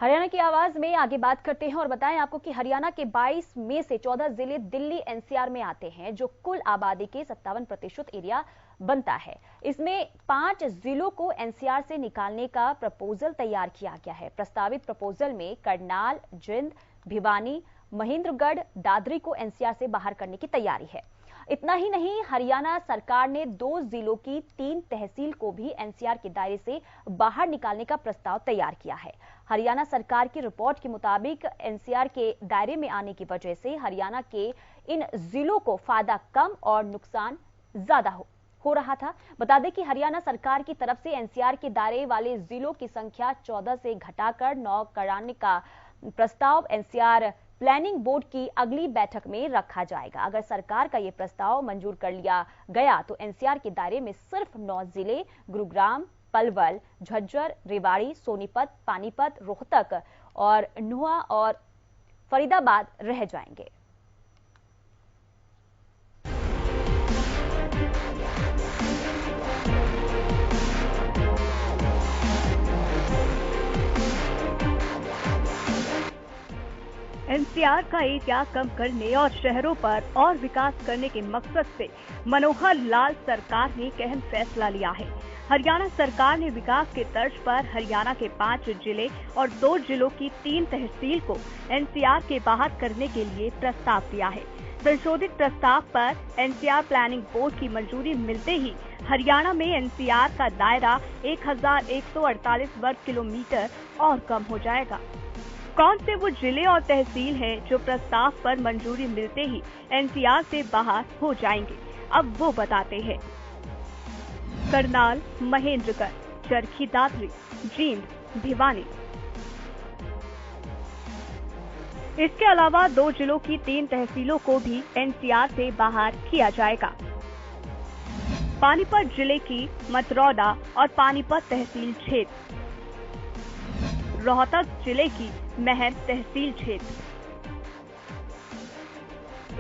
हरियाणा की आवाज में आगे बात करते हैं और बताएं आपको कि हरियाणा के 22 में से 14 जिले दिल्ली एनसीआर में आते हैं, जो कुल आबादी के 57% एरिया बनता है। इसमें 5 जिलों को एनसीआर से निकालने का प्रपोजल तैयार किया गया है। प्रस्तावित प्रपोजल में करनाल, जिंद, भिवानी, महेंद्रगढ़, दादरी को एनसीआर से बाहर करने की तैयारी है। इतना ही नहीं, हरियाणा सरकार ने 2 जिलों की 3 तहसील को भी एनसीआर के दायरे से बाहर निकालने का प्रस्ताव तैयार किया है। हरियाणा सरकार की रिपोर्ट के मुताबिक एनसीआर के दायरे में आने की वजह से हरियाणा के इन जिलों को फायदा कम और नुकसान ज्यादा हो रहा था। बता दें कि हरियाणा सरकार की तरफ से एनसीआर के दायरे वाले जिलों की संख्या 14 से घटाकर 9 कराने का प्रस्ताव एनसीआर प्लानिंग बोर्ड की अगली बैठक में रखा जाएगा। अगर सरकार का यह प्रस्ताव मंजूर कर लिया गया तो एनसीआर के दायरे में सिर्फ 9 जिले गुरुग्राम, पलवल, झज्जर, रेवाड़ी, सोनीपत, पानीपत, रोहतक और नुआ और फरीदाबाद रह जाएंगे। एनसीआर का एरिया कम करने और शहरों पर और विकास करने के मकसद से मनोहर लाल सरकार ने एक अहम फैसला लिया है। हरियाणा सरकार ने विकास के तर्ज पर हरियाणा के 5 जिले और 2 जिलों की 3 तहसील को एनसीआर के बाहर करने के लिए प्रस्ताव दिया है। संशोधित प्रस्ताव पर एनसीआर प्लानिंग बोर्ड की मंजूरी मिलते ही हरियाणा में एनसीआर का दायरा 1148 वर्ग किलोमीटर और कम हो जाएगा। कौन से वो जिले और तहसील हैं जो प्रस्ताव पर मंजूरी मिलते ही एनसीआर से बाहर हो जाएंगे, अब वो बताते हैं। करनाल, महेंद्रगढ़, चरखी दादरी, जींद, भिवानी। इसके अलावा 2 जिलों की 3 तहसीलों को भी एनसीआर से बाहर किया जाएगा। पानीपत जिले की मतरौदा और पानीपत तहसील क्षेत्र, रोहतक जिले की महम तहसील क्षेत्र।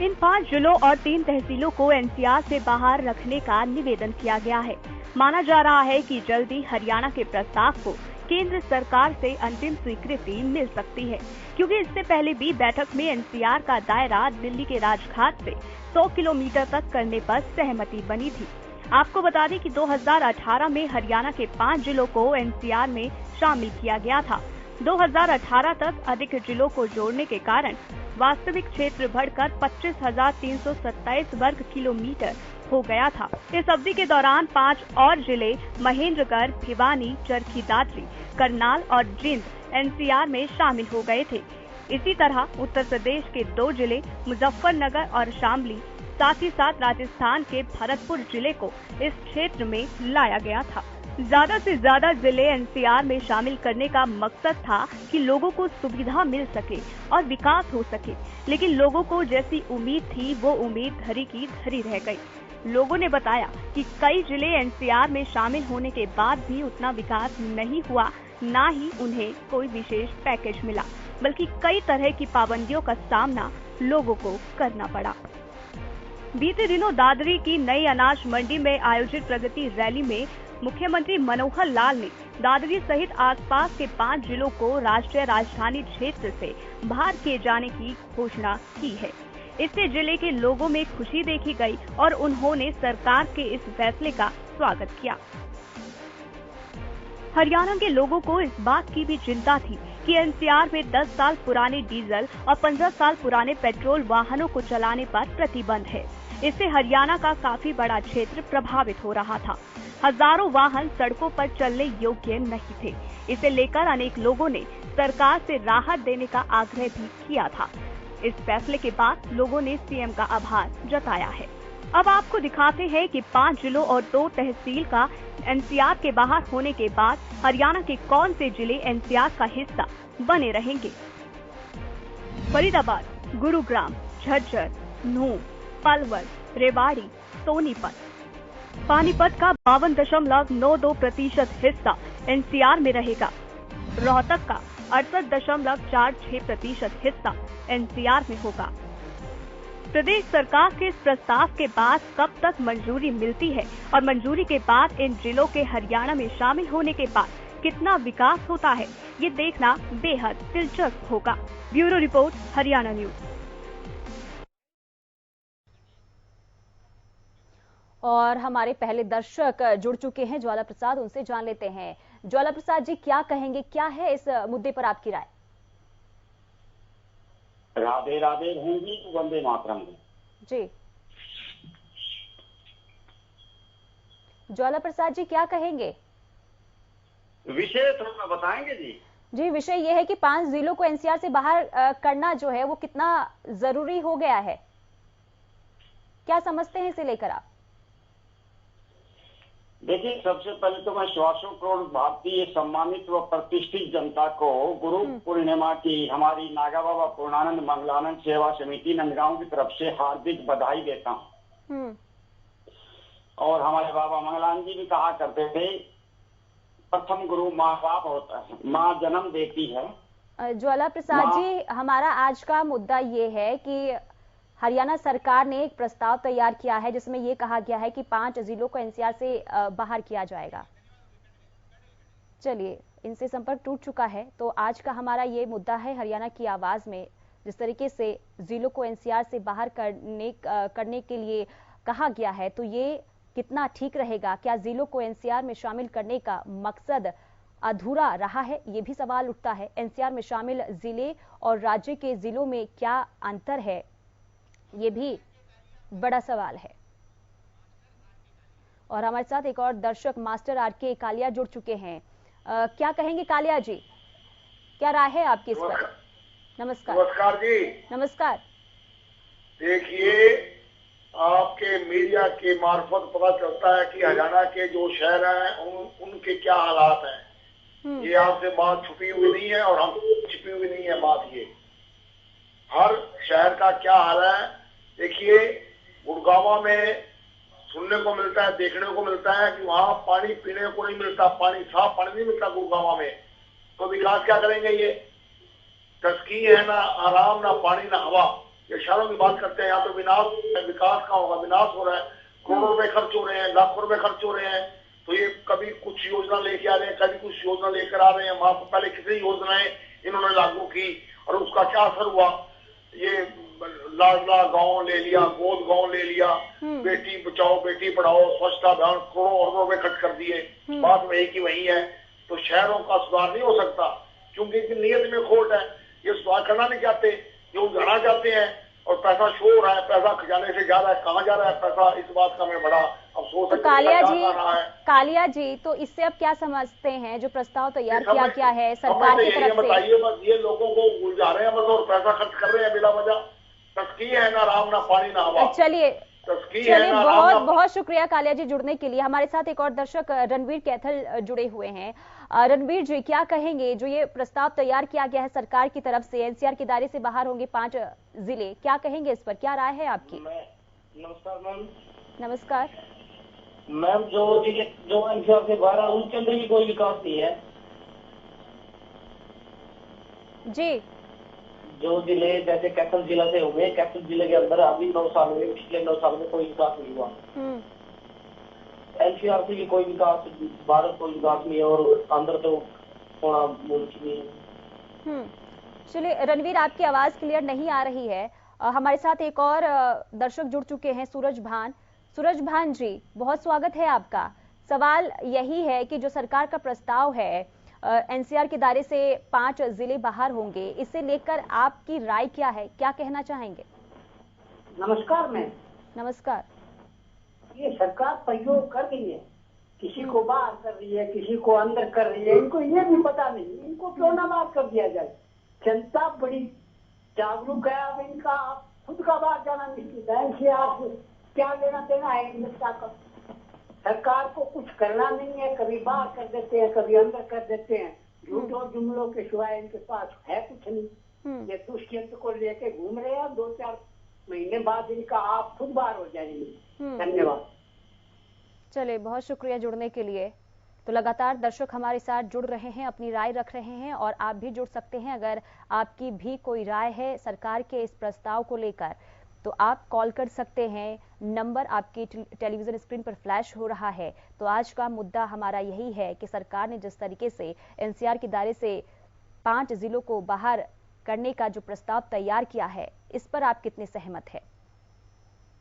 इन 5 जिलों और 3 तहसीलों को एनसीआर से बाहर रखने का निवेदन किया गया है। माना जा रहा है कि जल्दी हरियाणा के प्रस्ताव को केंद्र सरकार से अंतिम स्वीकृति मिल सकती है, क्योंकि इससे पहले भी बैठक में एनसीआर का दायरा दिल्ली के राजघाट से 100 किलोमीटर तक करने पर सहमति बनी थी। आपको बता दें कि 2018 में हरियाणा के 5 जिलों को एनसीआर में शामिल किया गया था। 2018 तक अधिक जिलों को जोड़ने के कारण वास्तविक क्षेत्र बढ़कर 25,327 वर्ग किलोमीटर हो गया था। इस अवधि के दौरान 5 और जिले महेंद्रगढ़, भिवानी, चरखी दादरी, करनाल और जींद एनसीआर में शामिल हो गए थे। इसी तरह उत्तर प्रदेश के 2 जिले मुजफ्फरनगर और शामली, साथ ही साथ राजस्थान के भरतपुर जिले को इस क्षेत्र में लाया गया था। ज्यादा से ज्यादा जिले एनसीआर में शामिल करने का मकसद था कि लोगों को सुविधा मिल सके और विकास हो सके, लेकिन लोगों को जैसी उम्मीद थी वो उम्मीद धरी की धरी रह गई। लोगों ने बताया कि कई जिले एनसीआर में शामिल होने के बाद भी उतना विकास नहीं हुआ, न ही उन्हें कोई विशेष पैकेज मिला, बल्कि कई तरह की पाबंदियों का सामना लोगों को करना पड़ा। बीते दिनों दादरी की नई अनाज मंडी में आयोजित प्रगति रैली में मुख्यमंत्री मनोहर लाल ने दादरी सहित आसपास के 5 जिलों को राष्ट्रीय राजधानी क्षेत्र से बाहर किए जाने की घोषणा की है। इससे जिले के लोगों में खुशी देखी गई और उन्होंने सरकार के इस फैसले का स्वागत किया। हरियाणा के लोगों को इस बात की भी चिंता थी कि एनसीआर में 10 साल पुराने डीजल और 15 साल पुराने पेट्रोल वाहनों को चलाने पर प्रतिबंध है। इससे हरियाणा का काफी बड़ा क्षेत्र प्रभावित हो रहा था। हजारों वाहन सड़कों पर चलने योग्य नहीं थे। इसे लेकर अनेक लोगों ने सरकार से राहत देने का आग्रह भी किया था। इस फैसले के बाद लोगों ने सीएम का आभार जताया है। अब आपको दिखाते हैं कि 5 जिलों और 2 तहसील का एनसीआर के बाहर होने के बाद हरियाणा के कौन से जिले एनसीआर का हिस्सा बने रहेंगे। फरीदाबाद, गुरुग्राम, झज्जर, नूंह, पलवल, रेवाड़ी, सोनीपत। पानीपत का 52.92% हिस्सा एनसीआर में रहेगा। रोहतक का 68.46% हिस्सा एनसीआर में होगा। प्रदेश सरकार के इस प्रस्ताव के बाद कब तक मंजूरी मिलती है और मंजूरी के बाद इन जिलों के हरियाणा में शामिल होने के बाद कितना विकास होता है, ये देखना बेहद दिलचस्प होगा। Bureau report, Haryana news. और हमारे पहले दर्शक जुड़ चुके हैं ज्वाला प्रसाद, उनसे जान लेते हैं। ज्वाला प्रसाद जी, क्या कहेंगे, क्या है इस मुद्दे पर आपकी राय? राधे राधे, हिंदी वंदे मातरम जी। ज्वाला प्रसाद जी, क्या कहेंगे? विषय थोड़ा बताएंगे जी? जी, विषय यह है कि 5 जिलों को एनसीआर से बाहर करना जो है वो कितना जरूरी हो गया है, क्या समझते हैं इसे लेकर आप? देखिए, सबसे पहले तो मैं 100 करोड़ भारतीय सम्मानित व प्रतिष्ठित जनता को गुरु पूर्णिमा की हमारी नागा बाबा पूर्णानंद मंगलानंद सेवा समिति नंदगांव की तरफ से हार्दिक बधाई देता हूँ। और हमारे बाबा मंगलानंद जी भी कहा करते थे, प्रथम गुरु माँ बाप होता है, माँ जन्म देती है। ज्वाला प्रसाद जी, हमारा आज का मुद्दा ये है कि हरियाणा सरकार ने एक प्रस्ताव तैयार किया है जिसमें यह कहा गया है कि 5 जिलों को एनसीआर से बाहर किया जाएगा। चलिए, इनसे संपर्क टूट चुका है, तो आज का हमारा ये मुद्दा है हरियाणा की आवाज में। जिस तरीके से जिलों को एनसीआर से बाहर करने के लिए कहा गया है, तो ये कितना ठीक रहेगा? क्या जिलों को एनसीआर में शामिल करने का मकसद अधूरा रहा है? ये भी सवाल उठता है। एनसीआर में शामिल जिले और राज्य के जिलों में क्या अंतर है, ये भी बड़ा सवाल है। और हमारे साथ एक और दर्शक मास्टर आरके कालिया जुड़ चुके हैं। क्या कहेंगे कालिया जी, क्या राय है आपकी इस पर? नमस्कार। नमस्कार जी। नमस्कार। देखिए, आपके मीडिया के मार्फत पता चलता है कि हरियाणा के जो शहर हैं उनके क्या हालात हैं। ये आपसे बात छुपी हुई नहीं है और हम छुपी हुई नहीं है बात। ये हर शहर का क्या हाल है। देखिए, गुड़गांव में सुनने को मिलता है, देखने को मिलता है कि वहाँ पानी पीने को नहीं मिलता, पानी साफ पानी नहीं मिलता गुड़गांव में। तो विकास क्या करेंगे? ये तस्की है ना आराम, ना पानी ना हवा। ये शहरों की बात करते हैं, यहाँ तो विकास का होगा, विनाश हो रहा है। करोड़ों रुपए खर्च हो रहे हैं, लाखों रुपए खर्च हो रहे हैं। तो ये कभी कुछ योजना लेके आ रहे हैं, कभी कुछ योजना लेकर आ रहे हैं। वहां पर पहले कितनी योजनाएं इन्होंने लागू की और उसका क्या असर हुआ? ये लाडला गांव ले लिया, गोद गांव ले लिया, बेटी बचाओ बेटी पढ़ाओ, स्वच्छता अभियान, करोड़ों रुपए खर्च कर दिए। बात वही की वही है। तो शहरों का सुधार नहीं हो सकता क्योंकि इनकी नीयत में खोट है। ये सुधार करना नहीं चाहते, ये उलझाना चाहते हैं और पैसा शो हो रहा है। पैसा खजाने से जा रहा है, कहाँ जा रहा है पैसा, इस बात का मैं बड़ा अफसोस है। कालिया जी, तो इससे अब क्या समझते हैं जो प्रस्ताव तैयार किया गया है सरकार की तरफ से? बताइए बस, ये लोगों को उलझा रहे हैं बस और पैसा खर्च कर रहे हैं बिना वजह। तस्की है ना राम, ना पानी, ना हवा। चलिए, बहुत बहुत शुक्रिया कालिया जी जुड़ने के लिए। हमारे साथ एक और दर्शक रणवीर कैथल जुड़े हुए हैं। रणवीर जी, क्या कहेंगे, जो ये प्रस्ताव तैयार किया गया है सरकार की तरफ से, एनसीआर के दायरे से बाहर होंगे 5 जिले, क्या कहेंगे इस पर, क्या राय है आपकी? नमस्कार मैम। नमस्कार मैम, जो एनसीआर से बाहर है उनके अंदर भी कोई विकास नहीं है जी। जो जिले जैसे कैथल जिला से हुए, कैथल जिले के अंदर अभी 9 साल में, पिछले 9 साल में कोई विकास नहीं हुआ। एनसीआर से भी कोई विकास, भारत कोई विकास नहीं है और अंदर तो होना मुमकिन नहीं है। चलिए रणवीर, आपकी आवाज क्लियर नहीं आ रही है। हमारे साथ एक और दर्शक जुड़ चुके हैं, सूरज भान। सूरज भान जी, बहुत स्वागत है आपका। सवाल यही है कि जो सरकार का प्रस्ताव है, एनसीआर के दायरे से 5 जिले बाहर होंगे, इसे लेकर आपकी राय क्या है, क्या कहना चाहेंगे? नमस्कार मैम। नमस्कार। ये सरकार प्रयोग कर रही है, किसी को बाहर कर रही है, किसी को अंदर कर रही है। इनको ये भी पता नहीं, इनको क्यों ना बाहर कर दिया जाए। जनता बड़ी जागरूक है। अब इनका खुद का बाहर जाना निश्चित है। एनसीआर से क्या लेना देना है जनता का? सरकार को कुछ करना नहीं है, कभी बाहर कर देते हैं, कभी अंदर कर देते हैं। झूठ और जुमलों के सिवाय इनके पास है कुछ नहीं। ये दुष्यंत्र को लेके घूम रहे हैं। 2-4 महीने बाद इनका आप खुद बाहर हो जाएंगे। धन्यवाद। चलिए, बहुत शुक्रिया जुड़ने के लिए। तो लगातार दर्शक हमारे साथ जुड़ रहे हैं, अपनी राय रख रहे हैं और आप भी जुड़ सकते हैं अगर आपकी भी कोई राय है सरकार के इस प्रस्ताव को लेकर। तो आप कॉल कर सकते हैं। नंबर आपके टेलीविजन स्क्रीन पर फ्लैश हो रहा है। तो आज का मुद्दा हमारा यही है कि सरकार ने जिस तरीके से एनसीआर के दायरे से 5 जिलों को बाहर करने का जो प्रस्ताव तैयार किया है, इस पर आप कितने सहमत हैं?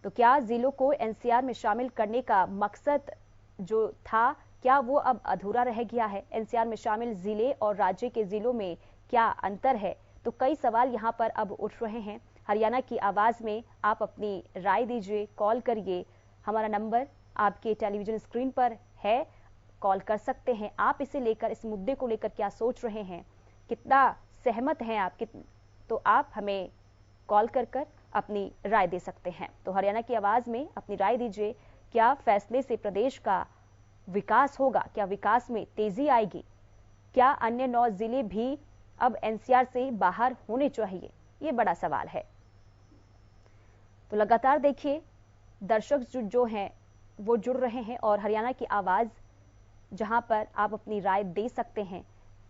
तो क्या जिलों को एनसीआर में शामिल करने का मकसद जो था, क्या वो अब अधूरा रह गया है? एनसीआर में शामिल जिले और राज्य के जिलों में क्या अंतर है? तो कई सवाल यहाँ पर अब उठ रहे हैं। हरियाणा की आवाज में आप अपनी राय दीजिए, कॉल करिए। हमारा नंबर आपके टेलीविजन स्क्रीन पर है, कॉल कर सकते हैं। आप इसे लेकर, इस मुद्दे को लेकर क्या सोच रहे हैं, कितना सहमत हैं आप, तो आप हमें कॉल कर अपनी राय दे सकते हैं। तो हरियाणा की आवाज में अपनी राय दीजिए। क्या फैसले से प्रदेश का विकास होगा? क्या विकास में तेजी आएगी? क्या अन्य 9 जिले भी अब एनसीआर से बाहर होने चाहिए? ये बड़ा सवाल है। तो लगातार देखिए, दर्शक जो हैं वो जुड़ रहे हैं और हरियाणा की आवाज जहां पर आप अपनी राय दे सकते हैं।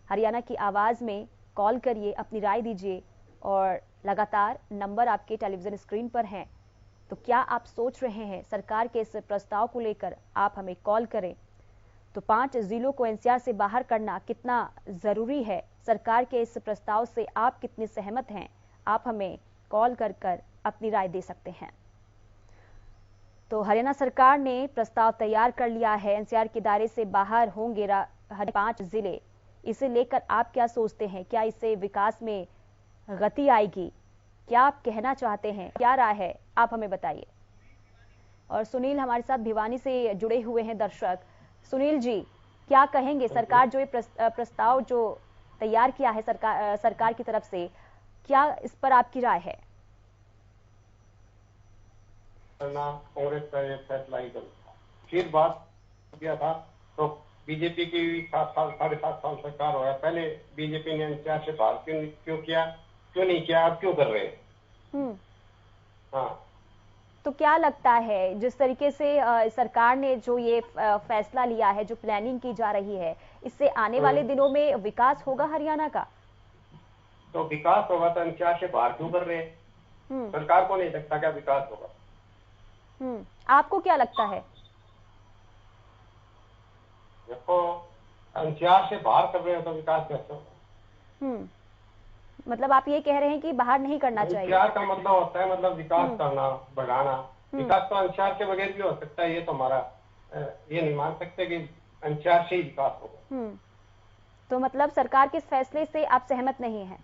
हरियाणा की आवाज में कॉल करिए, अपनी राय दीजिए और लगातार नंबर आपके टेलीविजन स्क्रीन पर है। तो क्या आप सोच रहे हैं सरकार के इस प्रस्ताव को लेकर? आप हमें कॉल करें। तो 5 जिलों को एनसीआर से बाहर करना कितना जरूरी है? सरकार के इस प्रस्ताव से आप कितने सहमत हैं? आप हमें कॉल कर अपनी राय दे सकते हैं। तो हरियाणा सरकार ने प्रस्ताव तैयार कर लिया है। एनसीआर के दायरे से बाहर होंगे 5 जिले। इसे लेकर आप क्या सोचते हैं? क्या इससे विकास में गति आएगी? क्या आप कहना चाहते हैं? क्या राय है? आप हमें बताइए। और सुनील हमारे साथ भिवानी से जुड़े हुए हैं दर्शक। सुनील जी, क्या कहेंगे? सरकार जो ये प्रस्ताव जो तैयार किया है सरकार की तरफ से, क्या इस पर आपकी राय है? कांग्रेस का ये फैसला ही फिर बात किया था तो बीजेपी की 7 साल 7.5 साल सरकार हो गया। पहले बीजेपी ने एनसीआर से बाहर क्यों किया, क्यों नहीं किया, अब क्यों कर रहे हैं? हाँ, तो क्या लगता है जिस तरीके से सरकार ने जो ये फैसला लिया है, जो प्लानिंग की जा रही है, इससे आने वाले दिनों में विकास होगा हरियाणा का? तो विकास होगा तो एनसीआर से बाहर क्यों कर रहे हैं? सरकार को नहीं लगता क्या विकास होगा? आपको क्या लगता है? देखो, एनसीआर से बाहर कर रहे हैं तो विकास कैसे होगा? मतलब आप ये कह रहे हैं कि बाहर नहीं करना चाहिए? एनसीआर का मतलब होता है मतलब विकास करना, बढ़ाना। विकास तो एनसीआर के बगैर भी हो सकता है। ये तो हमारा ये नहीं मान सकते कि एनसीआर से ही विकास होगा। तो मतलब सरकार के इस फैसले से आप सहमत नहीं हैं?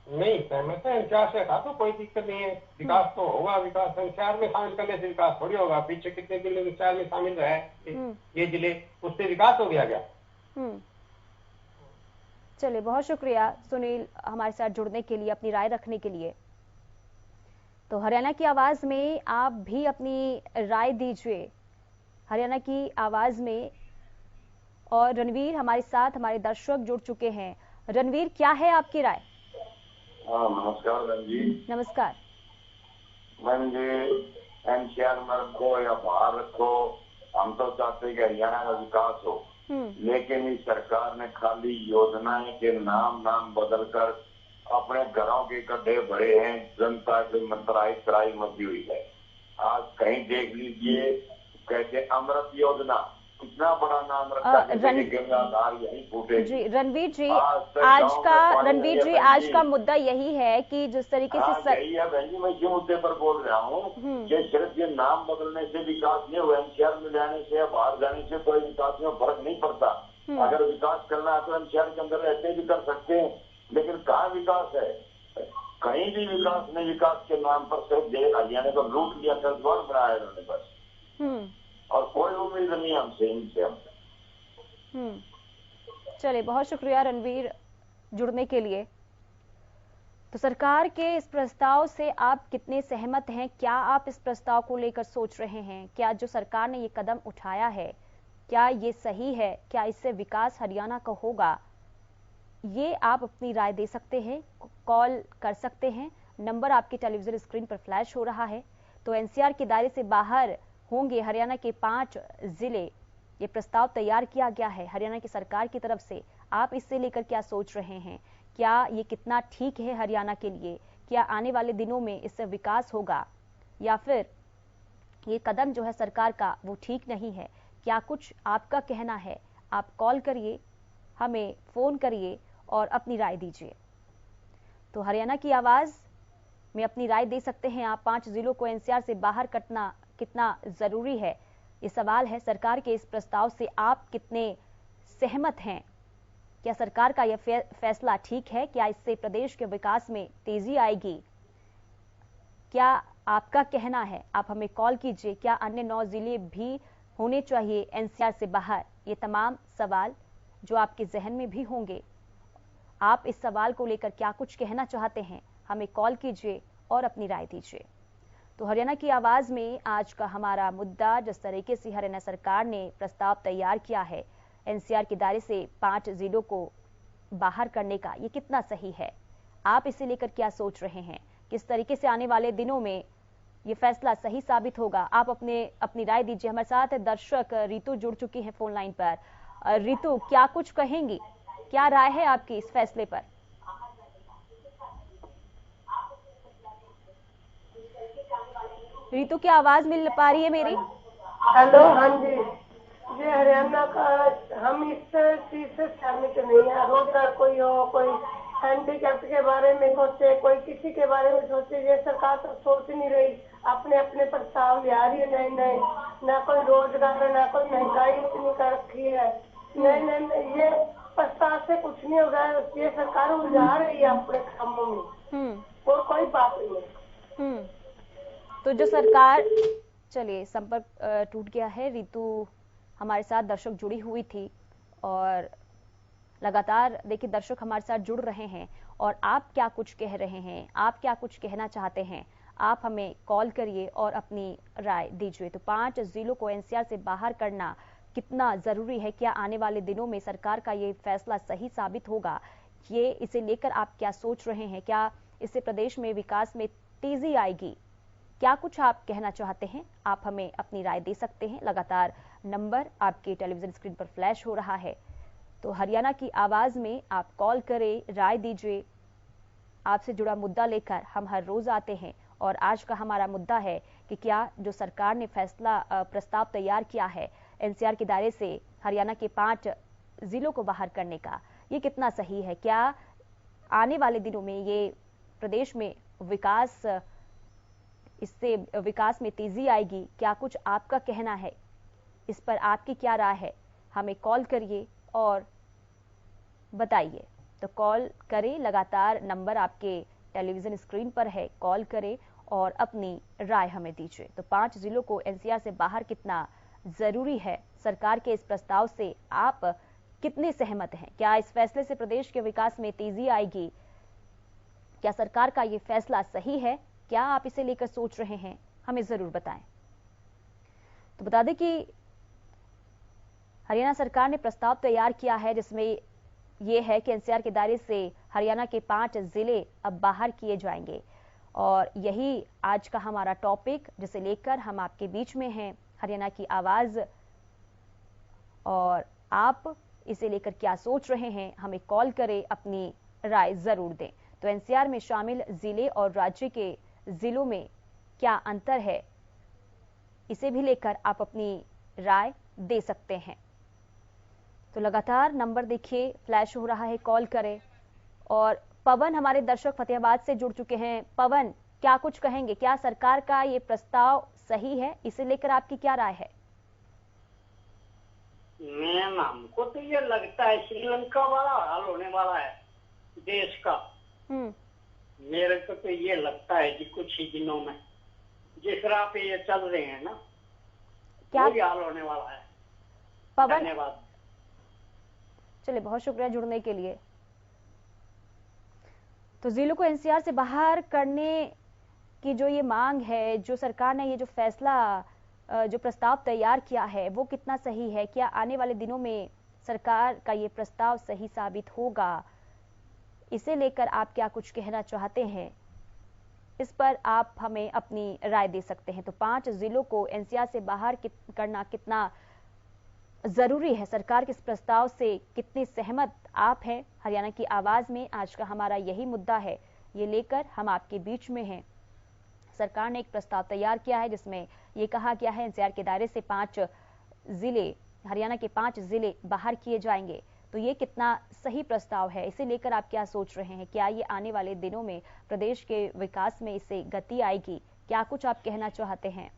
नहीं सहमत है। एनसीआर से था तो कोई दिक्कत नहीं है, विकास तो होगा। विकास एनसीआर में शामिल करने से विकास थोड़ी होगा। पीछे कितने जिले एनसीआर में शामिल रहे ये जिले, उससे विकास हो गया क्या? चलिए, बहुत शुक्रिया सुनील हमारे साथ जुड़ने के लिए, अपनी राय रखने के लिए। तो हरियाणा की आवाज में आप भी अपनी राय दीजिए, हरियाणा की आवाज में। और रणवीर हमारे साथ, हमारे दर्शक जुड़ चुके हैं। रणवीर, क्या है आपकी राय? नमस्कार बहन जी। नमस्कार। बहन जी, एनसीआर में रखो या बाहर रखो, हम तो चाहते हैं कि हरियाणा का विकास हो, लेकिन इस सरकार ने खाली योजनाएं के नाम बदलकर अपने घरों के गड्ढे भरे हैं। जनता की त्राही मची हुई है। आज कहीं देख लीजिए, कहते अमृत योजना, कितना बड़ा नाम रखा है, गंगाधार यही फूटे। जी रणवीर जी, आज का मुद्दा यही है कि जिस तरीके से यही है बहन जी, मैं इसी मुद्दे पर बोल रहा हूँ कि सिर्फ ये नाम बदलने से विकास नहीं हुआ। एनसीआर में जाने से या बाहर जाने से कोई विकास में फर्क नहीं पड़ता। अगर विकास करना है तो एनसीआर के अंदर रहते भी कर सकते हैं, लेकिन कहाँ विकास है? कहीं भी विकास नहीं। विकास के नाम पर सिर्फ हरियाणा को लूट लिया, कर्जबान बनाया इन्होंने बस, और कोई उम्मीद नहीं हमसे, इनसे चलिए, बहुत शुक्रिया रणवीर जुड़ने के लिए। तो सरकार के इस प्रस्ताव से आप कितने सहमत हैं? क्या आप इस प्रस्ताव को लेकर सोच रहे हैं? क्या जो सरकार ने ये कदम उठाया है, क्या ये सही है? क्या इससे विकास हरियाणा का होगा? ये आप अपनी राय दे सकते हैं, कॉल कर सकते हैं। नंबर आपके टेलीविजन स्क्रीन पर फ्लैश हो रहा है। तो एनसीआर के दायरे से बाहर होंगे हरियाणा के 5 जिले। ये प्रस्ताव तैयार किया गया है हरियाणा की सरकार की तरफ से। आप इससे लेकर क्या सोच रहे हैं? क्या ये कितना ठीक है हरियाणा के लिए? क्या आने वाले दिनों में इससे विकास होगा? या फिर ये कदम जो है सरकार का वो ठीक नहीं है? क्या कुछ आपका कहना है? आप कॉल करिए, हमें फोन करिए और अपनी राय दीजिए। तो हरियाणा की आवाज में अपनी राय दे सकते हैं आप। 5 जिलों को एनसीआर से बाहर कटना कितना जरूरी है, ये सवाल है। सरकार के इस प्रस्ताव से आप कितने सहमत हैं? क्या सरकार का यह फैसला ठीक है? क्या इससे प्रदेश के विकास में तेजी आएगी? क्या आपका कहना है? आप हमें कॉल कीजिए। क्या अन्य 9 जिले भी होने चाहिए एनसीआर से बाहर? ये तमाम सवाल जो आपके जहन में भी होंगे, आप इस सवाल को लेकर क्या कुछ कहना चाहते हैं, हमें कॉल कीजिए और अपनी राय दीजिए। तो हरियाणा की आवाज में आज का हमारा मुद्दा, जिस तरीके से हरियाणा सरकार ने प्रस्ताव तैयार किया है एनसीआर के दायरे से 5 जिलों को बाहर करने का, ये कितना सही है? आप इसे लेकर क्या सोच रहे हैं? किस तरीके से आने वाले दिनों में ये फैसला सही साबित होगा? आप अपनी राय दीजिए। हमारे साथ दर्शक रितु जुड़ चुकी है फोन लाइन पर। रितु, क्या कुछ कहेंगी? क्या राय है आपकी इस फैसले पर? रितु, क्या आवाज मिल पा रही है मेरी? हेलो, हाँ जी। ये हरियाणा का, हम इस चीज से सहमत नहीं है। रोजगार कोई हो, कोई हैंडीकैप्ट के बारे में सोचे, कोई किसी के बारे में सोचे, ये सरकार तो सोच नहीं रही। अपने अपने प्रस्ताव ले आ रही है नए नए, ना कोई रोजगार है, ना कोई महंगाई इतनी कर रखी है। नए नए ये प्रस्ताव से कुछ नहीं होगा। ये सरकार उलझा रही है अपने कामों में, और कोई बात नहीं है। तो जो सरकार, चलिए संपर्क टूट गया है। रितु हमारे साथ दर्शक जुड़ी हुई थी और लगातार देखिए दर्शक हमारे साथ जुड़ रहे हैं और आप क्या कुछ कह रहे हैं, आप क्या कुछ कहना चाहते हैं, आप हमें कॉल करिए और अपनी राय दीजिए। तो 5 जिलों को एनसीआर से बाहर करना कितना जरूरी है? क्या आने वाले दिनों में सरकार का ये फैसला सही साबित होगा? ये इसे लेकर आप क्या सोच रहे हैं? क्या इससे प्रदेश में विकास में तेजी आएगी? क्या कुछ आप कहना चाहते हैं? आप हमें अपनी राय दे सकते हैं। लगातार नंबर आपके टेलीविजन स्क्रीन पर फ्लैश हो रहा है। तो हरियाणा की आवाज में आप कॉल करें, राय दीजिए। आपसे जुड़ा मुद्दा लेकर हम हर रोज आते हैं और आज का हमारा मुद्दा है कि क्या जो सरकार ने प्रस्ताव तैयार किया है एनसीआर के दायरे से हरियाणा के 5 जिलों को बाहर करने का, ये कितना सही है? क्या आने वाले दिनों में ये प्रदेश में इससे विकास में तेजी आएगी? क्या कुछ आपका कहना है? इस पर आपकी क्या राय है? हमें कॉल करिए और बताइए। तो कॉल करें, लगातार नंबर आपके टेलीविजन स्क्रीन पर है, कॉल करें और अपनी राय हमें दीजिए। तो 5 जिलों को एनसीआर से बाहर कितना जरूरी है? सरकार के इस प्रस्ताव से आप कितने सहमत हैं? क्या इस फैसले से प्रदेश के विकास में तेजी आएगी? क्या सरकार का ये फैसला सही है? क्या आप इसे लेकर सोच रहे हैं? हमें जरूर बताएं। तो बता दें कि हरियाणा सरकार ने प्रस्ताव तैयार किया है जिसमें यह है कि एनसीआर के दायरे से हरियाणा के 5 जिले अब बाहर किए जाएंगे और यही आज का हमारा टॉपिक, जिसे लेकर हम आपके बीच में हैं, हरियाणा की आवाज। और आप इसे लेकर क्या सोच रहे हैं? हमें कॉल करें, अपनी राय जरूर दें। तो एनसीआर में शामिल जिले और राज्य के जिलों में क्या अंतर है, इसे भी लेकर आप अपनी राय दे सकते हैं। तो लगातार नंबर देखिए फ्लैश हो रहा है, कॉल करें। और पवन हमारे दर्शक फतेहाबाद से जुड़ चुके हैं। पवन, क्या कुछ कहेंगे? क्या सरकार का ये प्रस्ताव सही है? इसे लेकर आपकी क्या राय है? मैम, हमको तो ये लगता है श्रीलंका वाला हाल होने वाला है देश का। मेरे को तो ये लगता है कि कुछ ही दिनों में जिस राह पे ये चल रहे हैं ना, क्या हाल होने वाला है। पवन, धन्यवाद। चलिए, बहुत शुक्रिया जुड़ने के लिए। तो जिलों को एनसीआर से बाहर करने की जो ये मांग है, जो सरकार ने ये जो फैसला, जो प्रस्ताव तैयार किया है, वो कितना सही है? क्या आने वाले दिनों में सरकार का ये प्रस्ताव सही साबित होगा? इसे लेकर आप क्या कुछ कहना चाहते हैं? इस पर आप हमें अपनी राय दे सकते हैं। तो 5 जिलों को एनसीआर से बाहर करना कितना जरूरी है? सरकार के इस प्रस्ताव से कितने सहमत आप हैं? हरियाणा की आवाज में आज का हमारा यही मुद्दा है, ये लेकर हम आपके बीच में हैं। सरकार ने एक प्रस्ताव तैयार किया है जिसमें ये कहा गया है एनसीआर के दायरे से 5 जिले, हरियाणा के 5 जिले बाहर किए जाएंगे। तो ये कितना सही प्रस्ताव है, इसे लेकर आप क्या सोच रहे हैं? क्या ये आने वाले दिनों में प्रदेश के विकास में इससे गति आएगी? क्या कुछ आप कहना चाहते हैं?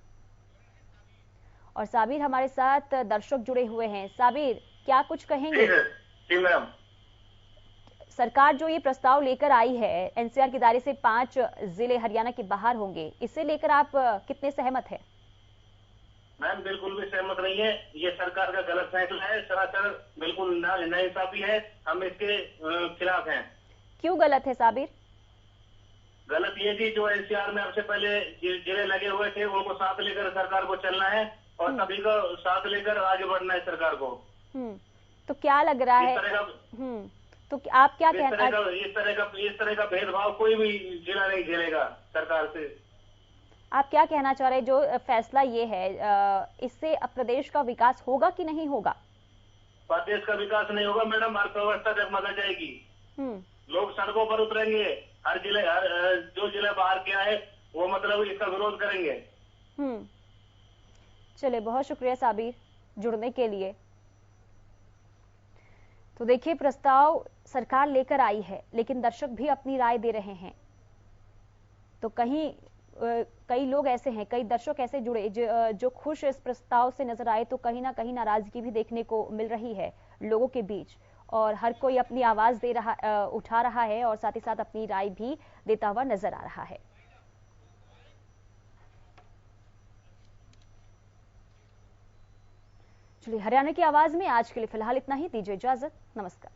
और साबिर हमारे साथ दर्शक जुड़े हुए हैं। साबिर, क्या कुछ कहेंगे? जी मैम, सरकार जो ये प्रस्ताव लेकर आई है एनसीआर के दायरे से 5 जिले हरियाणा के बाहर होंगे, इससे लेकर आप कितने सहमत हैं? मैम बिल्कुल भी सहमत नहीं है। ये सरकार का गलत फैसला है, सरासर बिल्कुल नाइंसाफी है। हम इसके खिलाफ हैं। क्यों गलत है साबिर? गलत ये थी, जो एनसीआर में सबसे पहले जिले लगे हुए थे उनको साथ लेकर सरकार को चलना है और सभी को साथ लेकर आगे बढ़ना है सरकार को। तो क्या लग रहा है? तो आप क्या कहते हैं? इस तरह का भेदभाव कोई भी जिला नहीं झेलेगा सरकार से। आप क्या कहना चाह रहे हैं? जो फैसला ये है, इससे प्रदेश का विकास होगा कि नहीं होगा? प्रदेश का विकास नहीं होगा मैडम, अर्थव्यवस्था जगमगा जाएगी। लोग सड़कों पर उतरेंगे, हर जो जिले बाहर किया है वो मतलब इसका विरोध करेंगे। चलिए, बहुत शुक्रिया साबिर जुड़ने के लिए। तो देखिए, प्रस्ताव सरकार लेकर आई है लेकिन दर्शक भी अपनी राय दे रहे हैं। तो कई लोग ऐसे हैं, कई दर्शक ऐसे जुड़े जो खुश इस प्रस्ताव से नजर आए, तो कहीं ना कहीं नाराजगी भी देखने को मिल रही है लोगों के बीच। और हर कोई अपनी आवाज उठा रहा है और साथ ही साथ अपनी राय भी देता हुआ नजर आ रहा है। चलिए, हरियाणा की आवाज में आज के लिए फिलहाल इतना ही। दीजिए इजाजत, नमस्कार।